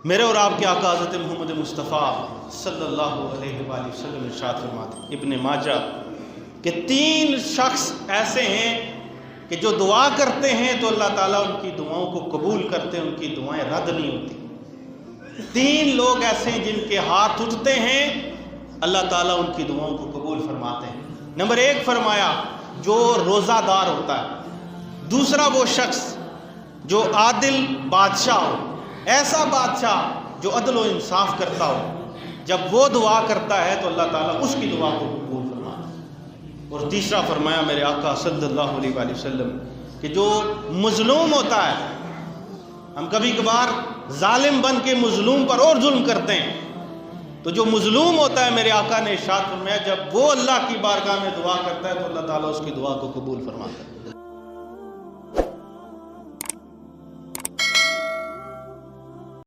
मेरे और आपके आका हज़रत मोहम्मद मुस्तफ़ा सल्लल्लाहु अलैहि वसल्लम इरशाद फरमाते इब्ने माजा कि 3 शख्स ऐसे हैं कि जो दुआ करते हैं तो अल्लाह ताला उनकी दुआओं को कबूल करते हैं, उनकी दुआएं रद्द नहीं होती। 3 लोग ऐसे हैं जिनके हाथ उठते हैं, अल्लाह ताला उनकी दुआओं को कबूल फरमाते हैं। नंबर 1 फरमाया जो रोज़ादार होता है। दूसरा वो शख्स जो आदिल बादशाह हो, ऐसा बादशाह जो अदल व इंसाफ करता हो, जब वो दुआ करता है तो अल्लाह ताला उसकी दुआ को कबूल फरमाता है। और तीसरा फरमाया मेरे आका सल्लल्लाहु अलैहि वसल्लम कि जो मजलूम होता है, हम कभी कभार जालिम बन के मजलूम पर और जुल्म करते हैं, तो जो मजलूम होता है मेरे आका ने इरशाद फरमाया जब वो अल्लाह की बारगाह में दुआ करता है तो अल्लाह ताला उसकी दुआ को कबूल फरमाता है।